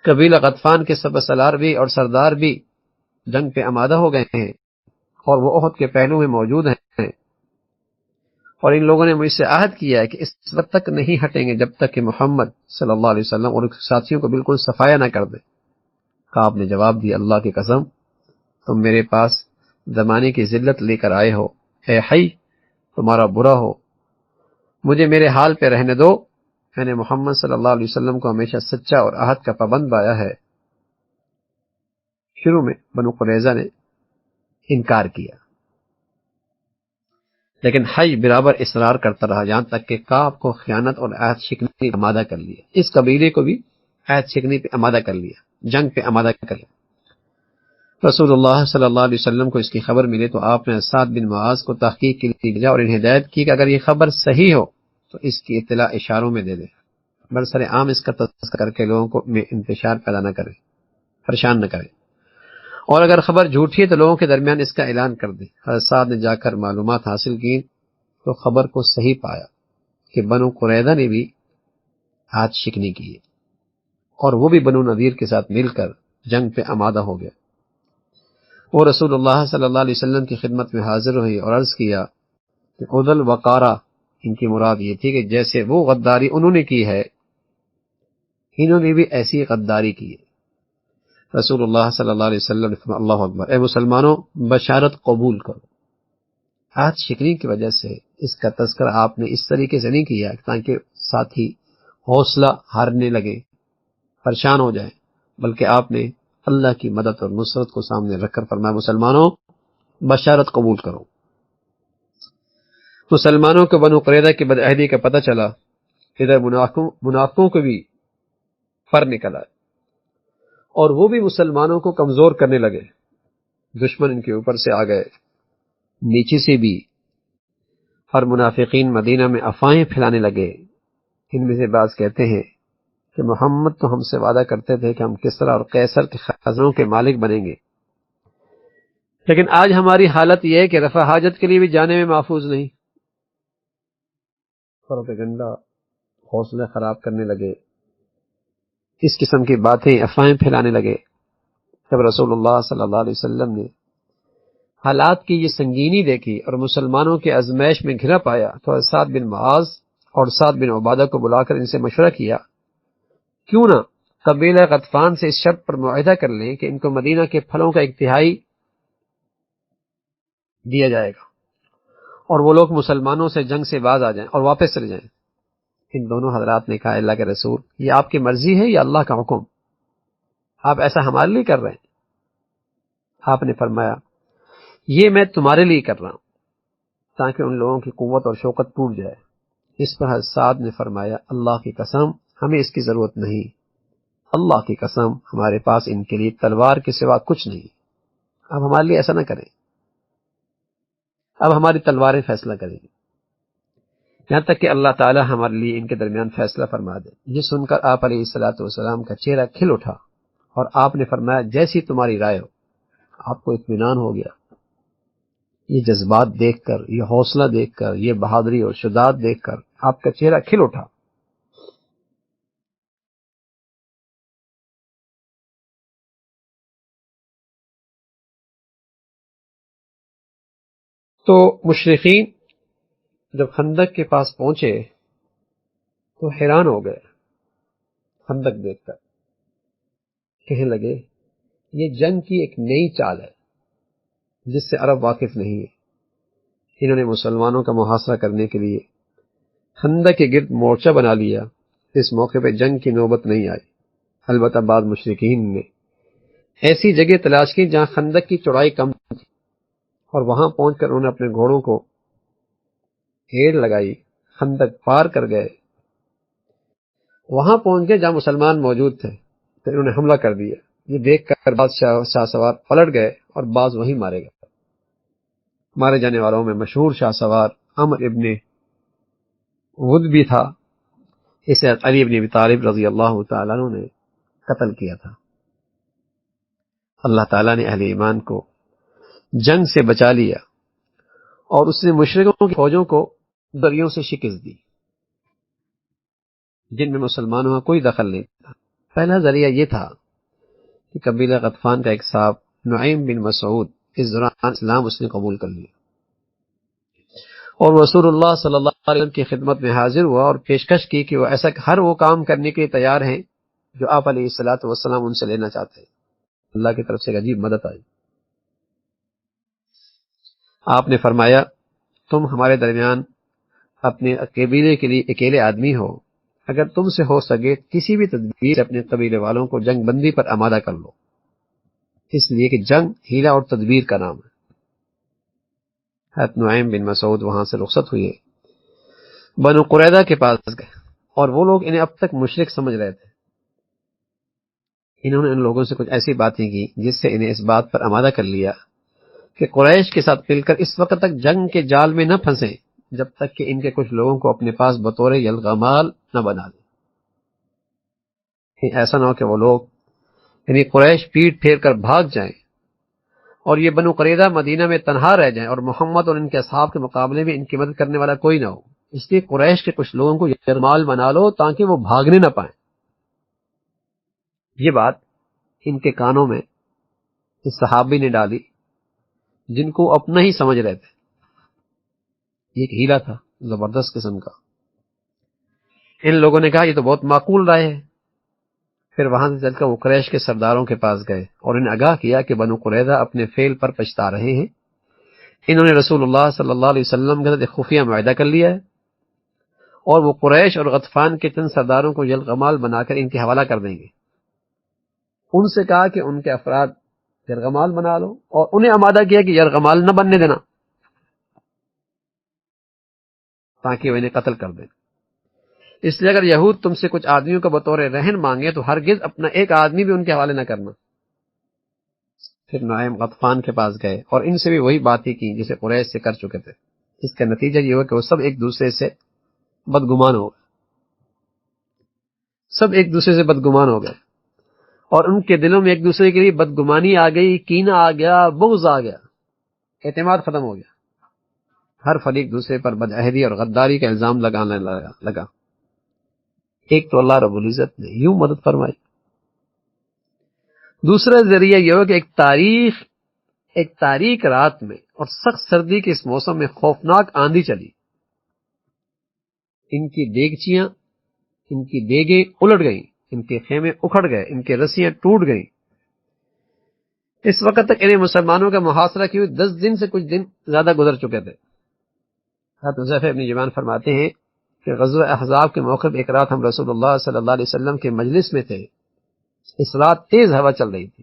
قبیلہ غطفان کے سپہ سالار بھی اور سردار بھی جنگ پہ آمادہ ہو گئے ہیں، اور وہ احد کے پہلو میں موجود ہیں، اور ان لوگوں نے مجھ سے عہد کیا ہے کہ اس وقت تک نہیں ہٹیں گے جب تک کہ محمد صلی اللہ علیہ وسلم اور ساتھیوں کو بالکل صفایا نہ کر دیں۔ کعب نے جواب دیا، اللہ کی قسم، تم میرے پاس زمانے کی ذلت لے کر آئے ہو، اے حی تمہارا برا ہو، مجھے میرے حال پہ رہنے دو، میں نے محمد صلی اللہ علیہ وسلم کو ہمیشہ سچا اور عہد کا پابند پایا ہے۔ شروع میں بنو قریظہ نے انکار کیا، لیکن حی برابر اصرار کرتا رہا، یہاں تک کہ کعب کو خیانت اور عہد شکنی پہ آمادہ کر لیا، اس قبیلے کو بھی عہد شکنی پہ آمادہ کر لیا، جنگ پہ آمادہ کر لیا۔ رسول اللہ صلی اللہ علیہ وسلم کو اس کی خبر ملی تو آپ نے سعد بن معاذ کو تحقیق کے لیے بھیجا اور انہیں ہدایت کی کہ اگر یہ خبر صحیح ہو تو اس کی اطلاع اشاروں میں دے دے، برسر عام اس کا تذکرہ کر کے لوگوں کو میں انتشار پیدا نہ کرے، پریشان نہ کرے، اور اگر خبر جھوٹی ہے تو لوگوں کے درمیان اس کا اعلان کر دے۔ حضرت سعد نے جا کر معلومات حاصل کی تو خبر کو صحیح پایا کہ بنو قریظہ نے بھی عہد شکنی کی ہے، اور وہ بھی بنو نذیر کے ساتھ مل کر جنگ پہ آمادہ ہو گیا۔ وہ رسول اللہ صلی اللہ علیہ وسلم کی خدمت میں حاضر ہوئی اور عرض کیا کہ عدل وقارہ، ان کی مراد یہ تھی کہ جیسے وہ غداری انہوں نے کی ہے انہوں نے بھی ایسی غداری کی ہے۔ رسول اللہ صلی اللہ علیہ وسلم نے فرمایا، اللہ اکبر، اے مسلمانوں بشارت قبول کرو۔ عہد شکنی کی وجہ سے اس کا تذکرہ آپ نے اس طریقے سے نہیں کیا تاکہ ساتھی حوصلہ ہارنے لگے، پریشان ہو جائیں، بلکہ آپ نے اللہ کی مدد اور نصرت کو سامنے رکھ کر فرمایا، مسلمانوں بشارت قبول کرو۔ مسلمانوں کو بنو قریظہ کی بدعہدی کا پتہ چلا، ادھر منافقوں کو بھی فر نکلا، اور وہ بھی مسلمانوں کو کمزور کرنے لگے، دشمن ان کے اوپر سے آ گئے، نیچے سے بھی، اور منافقین مدینہ میں افواہیں پھیلانے لگے۔ ان میں سے بعض کہتے ہیں کہ محمد تو ہم سے وعدہ کرتے تھے کہ ہم کسریٰ اور قیصر کے خزانوں کے مالک بنیں گے، لیکن آج ہماری حالت یہ ہے کہ رفع حاجت کے لیے بھی جانے میں محفوظ نہیں۔ پروپیگنڈا، حوصلے خراب کرنے لگے، اس قسم کی باتیں افواہیں پھیلانے لگے۔ جب رسول اللہ صلی اللہ علیہ وسلم نے حالات کی یہ سنگینی دیکھی اور مسلمانوں کے ازمائش میں گھرا پایا تو سعد بن معاذ اور سعد بن عبادہ کو بلا کر ان سے مشورہ کیا، کیوں نہ قبیلہ غطفان سے اس شرط پر معاہدہ کر لیں کہ ان کو مدینہ کے پھلوں کا 1/3 دیا جائے گا، اور وہ لوگ مسلمانوں سے جنگ سے باز آ جائیں اور واپس چلے جائیں۔ ان دونوں حضرات نے کہا، اللہ کے رسول، یہ آپ کی مرضی ہے یا اللہ کا حکم؟ آپ ایسا ہمارے لیے کر رہے ہیں؟ آپ نے فرمایا، یہ میں تمہارے لیے کر رہا ہوں تاکہ ان لوگوں کی قوت اور شوکت ٹوٹ جائے۔ اس پر حضرت سعد نے فرمایا، اللہ کی قسم ہمیں اس کی ضرورت نہیں، اللہ کی قسم ہمارے پاس ان کے لیے تلوار کے سوا کچھ نہیں، اب ہمارے لیے ایسا نہ کریں، اب ہماری تلواریں فیصلہ کریں گی، یہاں تک کہ اللہ تعالی ہمارے لیے ان کے درمیان فیصلہ فرما دے۔ یہ سن کر آپ علیہ الصلوۃ والسلام کا چہرہ کھل اٹھا اور آپ نے فرمایا، جیسی تمہاری رائے ہو۔ آپ کو اطمینان ہو گیا۔ یہ جذبات دیکھ کر، یہ حوصلہ دیکھ کر، یہ بہادری اور شجاعت دیکھ کر آپ کا چہرہ کھل اٹھا۔ تو مشرقین جب خندق کے پاس پہنچے تو حیران ہو گئے خندق دیکھ کر، کہنے لگے یہ جنگ کی ایک نئی چال ہے جس سے عرب واقف نہیں ہے۔ انہوں نے مسلمانوں کا محاصرہ کرنے کے لیے خندق کے گرد مورچہ بنا لیا۔ اس موقع پہ جنگ کی نوبت نہیں آئی، البتہ بعض مشرکین نے ایسی جگہ تلاش کی جہاں خندق کی چوڑائی کم تھی، اور وہاں پہنچ کر انہوں نے اپنے گھوڑوں کو ہیڑ لگائی، خندق پار کر گئے، وہاں پہنچ گئے جہاں مسلمان موجود تھے، تو انہوں نے حملہ کر دیا۔ یہ دیکھ کر بعض شاہ سوار پلٹ گئے اور بعض وہیں مارے گئے۔ مارے جانے والوں میں مشہور شاہ سوار عمر ابن ود بھی تھا، اسے علی ابن ابی طالب رضی اللہ تعالیٰ عنہ نے قتل کیا تھا۔ اللہ تعالیٰ نے اہل ایمان کو جنگ سے بچا لیا اور اس نے مشرکوں کی فوجوں کو دریوں سے شکست دی جن میں مسلمانوں کا کوئی دخل نہیں تھا۔ پہلا ذریعہ یہ تھا کہ قبیلہ غطفان کا ایک صاحب نعیم بن مسعود اس دوران اسلام اس نے قبول کر لیا اور رسول اللہ صلی اللہ علیہ وسلم کی خدمت میں حاضر ہوا اور پیشکش کی کہ وہ ایسا ہر وہ کام کرنے کے لیے تیار ہیں جو آپ علیہ الصلوۃ والسلام ان سے لینا چاہتے ہیں۔ اللہ کی طرف سے ایک عجیب مدد آئی۔ آپ نے فرمایا تم ہمارے درمیان اپنے قبیلے کے لیے اکیلے آدمی ہو، اگر تم سے ہو سکے کسی بھی تدبیر سے اپنے قبیلے والوں کو جنگ بندی پر آمادہ کر لو، اس لیے کہ جنگ ہیلہ اور تدبیر کا نام ہے۔ حضرت نعیم بن مسعود وہاں سے رخصت ہوئے، بنو قریظہ کے پاس گئے، اور وہ لوگ انہیں اب تک مشرک سمجھ رہے تھے۔ انہوں نے ان لوگوں سے کچھ ایسی باتیں کی جس سے انہیں اس بات پر آمادہ کر لیا کہ قریش کے ساتھ مل کر اس وقت تک جنگ کے جال میں نہ پھنسیں جب تک کہ ان کے کچھ لوگوں کو اپنے پاس بطور یلغمال نہ بنا دیں۔ ایسا نہ ہو کہ وہ لوگ یعنی قریش پیٹ پھیر کر بھاگ جائیں اور یہ بنو قریظہ مدینہ میں تنہا رہ جائیں اور محمد اور ان کے اصحاب کے مقابلے میں ان کی مدد کرنے والا کوئی نہ ہو۔ اس لیے قریش کے کچھ لوگوں کو یرغمال بنا لو تاکہ وہ بھاگنے نہ پائیں۔ یہ بات ان کے کانوں میں اس صحابی نے ڈالی جن کو اپنا ہی سمجھ رہے تھے۔ یہ ایک ہیلا تھا زبردست قسم کا۔ ان لوگوں نے کہا یہ تو بہت معقول رائے ہے۔ پھر وہاں سے چل کر وہ قریش کے سرداروں کے پاس گئے اور انہیں آگاہ کیا کہ بنو قریظہ اپنے فعل پر پچھتا رہے ہیں۔ انہوں نے رسول اللہ صلی اللہ علیہ وسلم کے ساتھ ایک خفیہ معاہدہ کر لیا ہے اور وہ قریش اور غطفان کے چند سرداروں کو یلغمال بنا کر ان کے حوالہ کر دیں گے۔ ان سے کہا کہ ان کے افراد یرغمال بنا لو اور انہیں آمادہ کیا کہ یرغمال نہ بننے دینا تاکہ وہ انہیں قتل کر دیں۔ اس لیے اگر یہود تم سے کچھ آدمیوں کا بطور رہن مانگے تو ہرگز اپنا ایک آدمی بھی ان کے حوالے نہ کرنا۔ پھر نعیم غطفان کے پاس گئے اور ان سے بھی وہی باتیں کی جسے قریش سے کر چکے تھے۔ اس کا نتیجہ یہ ہوا کہ وہ سب ایک دوسرے سے بدگمان ہو گئے، سب ایک دوسرے سے بدگمان ہو گئے اور ان کے دلوں میں ایک دوسرے کے لیے بدگمانی آ گئی، کینہ آ گیا، بغض آ گیا، اعتماد ختم ہو گیا۔ ہر فریق دوسرے پر بدعہدی اور غداری کا الزام لگانے لگا۔ ایک تو اللہ رب العزت نے یوں مدد فرمائی، دوسرا ذریعہ یہ ہو کہ ایک تاریک رات میں اور سخت سردی کے اس موسم میں خوفناک آندھی چلی، ان کی دیگچیاں، ان کی دیگیں الٹ گئیں، ان کے خیمے اکھڑ گئے، ان کی رسیاں ٹوٹ گئیں۔ اس وقت تک انہیں مسلمانوں کا محاصرہ کیے 10 دن سے کچھ دن زیادہ گزر چکے تھے۔ حضرت حذیفہ ابن یمان فرماتے ہیں کہ غزوہ احزاب کے موقع پر ایک رات ہم رسول اللہ صلی اللہ علیہ وسلم کے مجلس میں تھے۔ اس رات تیز ہوا چل رہی تھی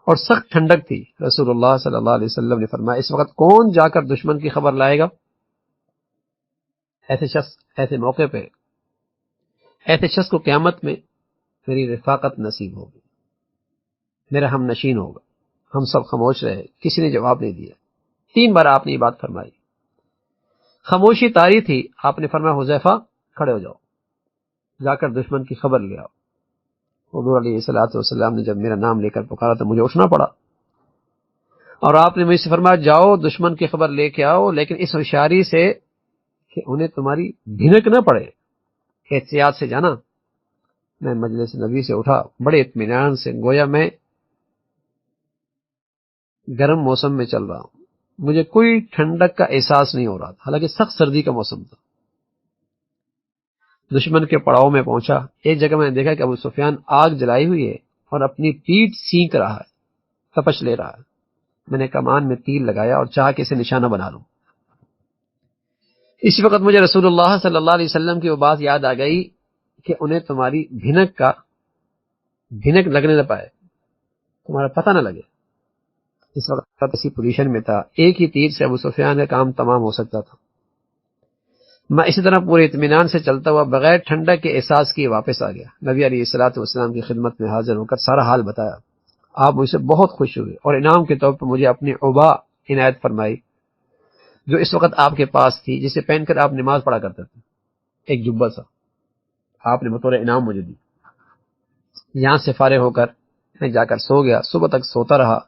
اور سخت ٹھنڈک تھی۔ رسول اللہ صلی اللہ علیہ وسلم نے فرمایا اس وقت کون جا کر دشمن کی خبر لائے گا؟ ایسے شخص کو قیامت میں میری رفاقت نصیب ہوگی، میرا ہم نشین ہوگا۔ ہم سب خاموش رہے، کسی نے جواب نہیں دیا۔ 3 بار آپ نے یہ بات فرمائی، خاموشی طاری تھی۔ آپ نے فرمایا حذیفہ کھڑے ہو جاؤ، جا کر دشمن کی خبر لے آؤ۔ حضور علیہ الصلوۃ والسلام نے جب میرا نام لے کر پکارا تو مجھے اٹھنا پڑا اور آپ نے مجھ سے فرمایا جاؤ دشمن کی خبر لے کے آؤ، لیکن اس ہوشیاری سے کہ انہیں تمہاری بھنک نہ پڑے، احتیاط سے جانا۔ میں مجلس نبی سے اٹھا بڑے اطمینان سے، گویا میں گرم موسم میں چل رہا ہوں، مجھے کوئی ٹھنڈک کا احساس نہیں ہو رہا تھا، حالانکہ سخت سردی کا موسم تھا۔ دشمن کے پڑاؤ میں پہنچا، ایک جگہ میں نے دیکھا کہ ابو سفیان آگ جلائی ہوئی ہے اور اپنی پیٹھ سینک رہا ہے، تپش لے رہا ہے۔ میں نے کمان میں تیر لگایا اور چاہا کہ اسے نشانہ بنا لوں۔ اسی وقت مجھے رسول اللہ صلی اللہ علیہ وسلم کی وہ بات یاد آ گئی کہ انہیں تمہاری بھنک لگنے نہ پائے، تمہارا پتہ نہ لگے۔ اس وقت اسی پوزیشن میں تھا، ایک ہی تیر سے ابو سفیان کا کام تمام ہو سکتا تھا۔ میں اسی طرح پورے اطمینان سے چلتا ہوا بغیر ٹھنڈک کے احساس کیے واپس آ گیا۔ نبی علیہ الصلوۃ والسلام کی خدمت میں حاضر ہو کر سارا حال بتایا۔ آپ مجھ سے بہت خوش ہوئے اور انعام کے طور پر مجھے اپنی عبا عنایت فرمائی، جو اس وقت آپ کے پاس تھی، جسے پہن کر آپ نماز پڑھا کرتے تھے، ایک جبہ سا آپ نے بطور انعام مجھے دی۔ یہاں سے فارغ ہو کر میں جا کر سو گیا، صبح تک سوتا رہا،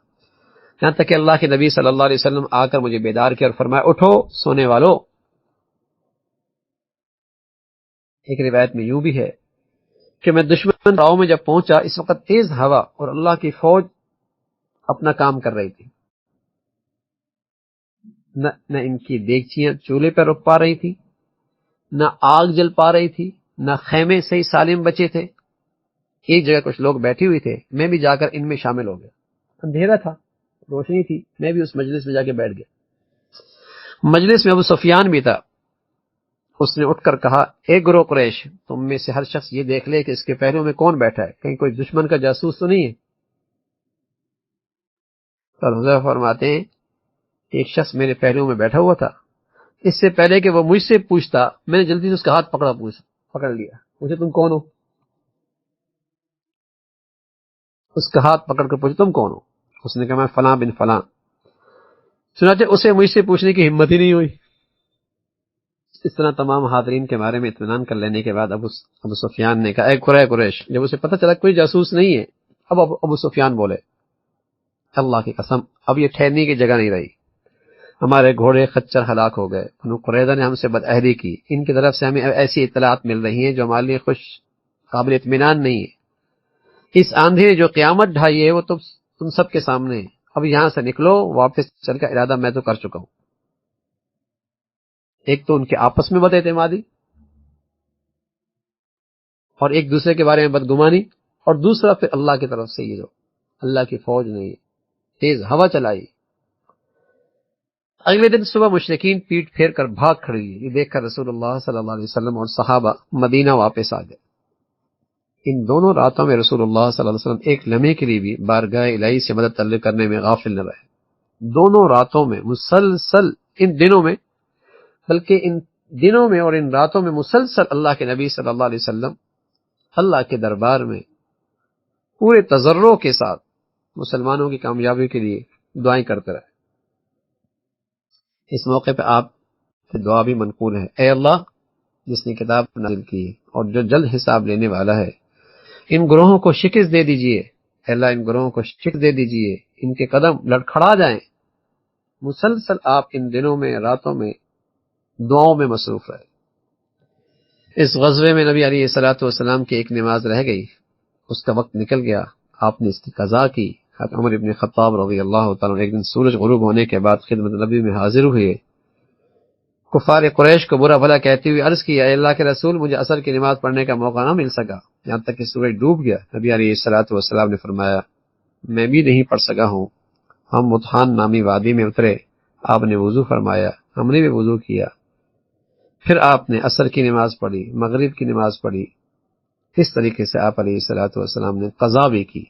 یہاں تک کہ اللہ کے نبی صلی اللہ علیہ وسلم آ کر مجھے بیدار کیا اور فرمایا اٹھو سونے والو۔ ایک روایت میں یوں بھی ہے کہ میں دشمن راؤ میں جب پہنچا، اس وقت تیز ہوا اور اللہ کی فوج اپنا کام کر رہی تھی، نہ ان کی دیگچیاں چولہے پر رک پا رہی تھی، نہ آگ جل پا رہی تھی، نہ خیمے صحیح سالم بچے تھے۔ ایک جگہ کچھ لوگ بیٹھے ہوئے تھے، میں بھی جا کر ان میں شامل ہو گیا۔ اندھیرا تھا، روشنی تھی، میں بھی اس مجلس میں جا کے بیٹھ گیا۔ مجلس میں ابو سفیان بھی تھا۔ اس نے اٹھ کر کہا اے گروہ قریش، تم میں سے ہر شخص یہ دیکھ لے کہ اس کے پہلو میں کون بیٹھا ہے، کہیں کوئی دشمن کا جاسوس تو نہیں ہے۔ تو حضرت فرماتے ہیں ایک شخص میرے پہلو میں بیٹھا ہوا تھا، اس سے پہلے کہ وہ مجھ سے پوچھتا میں نے جلدی سے اس کا ہاتھ پکڑ لیا، پوچھے تم کون ہو؟ اس کا ہاتھ پکڑ کر پوچھے تم کون ہو؟ اس نے کہا میں فلاں بن فلاں۔ چنانچہ اسے مجھ سے پوچھنے کی ہمت ہی نہیں ہوئی۔ اس طرح تمام حاضرین کے بارے میں اطمینان کر لینے کے بعد ابو سفیان نے کہا اے قریش، جب اسے پتہ چلا کوئی جاسوس نہیں ہے، اب ابو سفیان بولے اللہ کی قسم اب یہ ٹھہرنے کی جگہ نہیں رہی، ہمارے گھوڑے خچر ہلاک ہو گئے، بنو قریظہ نے ہم سے بدعہدی کی، ان کی طرف سے ہمیں ایسی اطلاعات مل رہی ہیں جو ہمارے لیے قابل اطمینان نہیں ہے، اس آندھی نے جو قیامت ڈھائی ہے وہ تم سب کے سامنے ہے، اب یہاں سے نکلو، واپس چل کا ارادہ میں تو کر چکا ہوں۔ ایک تو ان کے آپس میں بد اعتمادی اور ایک دوسرے کے بارے میں بدگمانی، اور دوسرا پھر اللہ کی طرف سے یہ جو اللہ کی فوج نے تیز ہوا چلائی۔ اگلے دن صبح مشرکین پیٹ پھیر کر بھاگ کھڑی، یہ دیکھ کر رسول اللہ صلی اللہ علیہ وسلم اور صحابہ مدینہ واپس آ گئے۔ ان دونوں راتوں میں رسول اللہ صلی اللہ علیہ وسلم ایک لمحے کے لیے بھی بارگاہ الہی سے مدد طلب کرنے میں غافل نہ رہے۔ دونوں راتوں میں مسلسل، ان دنوں میں بلکہ ان دنوں میں اور ان راتوں میں مسلسل اللہ کے نبی صلی اللہ علیہ وسلم اللہ کے دربار میں پورے تضرع کے ساتھ مسلمانوں کی کامیابی کے لیے دعائیں کرتے رہے۔ اس موقع پہ آپ کی دعا بھی منقول ہے، اے اللہ جس نے کتاب نازل کی ہے اور جو جلد حساب لینے والا ہے، ان گروہوں کو شکست دے دیجئے، اے اللہ ان گروہوں کو شکست دے دیجئے، ان کے قدم لڑکھڑا جائیں۔ مسلسل آپ ان دنوں میں راتوں میں دعاؤں میں مصروف رہے۔ اس غزوے میں نبی علیہ الصلوۃ والسلام کی ایک نماز رہ گئی، اس کا وقت نکل گیا، آپ نے اس کی قضا کی۔ حضرت عمر ابن خطاب رضی اللہ تعالیٰ ایک دن سورج غروب ہونے کے بعد خدمت نبی میں حاضر ہوئے، کفار قریش کو برا بھلا کہتے ہوئے عرض کیا اے اللہ کے رسول مجھے عصر کی نماز پڑھنے کا موقع نہ مل سکا، یہاں تک کہ سورج ڈوب گیا۔ نبی علیہ الصلوۃ والسلام نے فرمایا میں بھی نہیں پڑھ سکا ہوں۔ ہم متحان نامی وادی میں اترے، آپ نے وضو فرمایا، ہم نے بھی وضو کیا، پھر آپ نے عصر کی نماز پڑھی، مغرب کی نماز پڑھی۔ اس طریقے سے آپ علیہ الصلوۃ والسلام نے قضا بھی کی،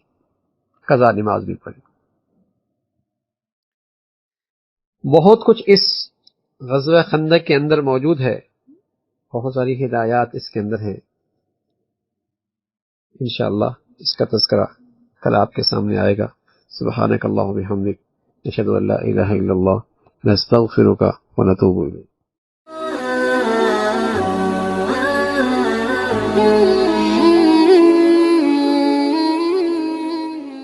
قضا نماز بھی پڑھی۔ بہت کچھ اس غزوہ خندق کے اندر موجود ہے، بہت ساری ہدایات اس کے اندر ہیں، انشاءاللہ اس کا تذکرہ کل آپ کے سامنے آئے گا۔ سبحانک اللہم و بحمدک، نشہد ان لا الہ الا اللہ، نستغفرک و نتوب الیک۔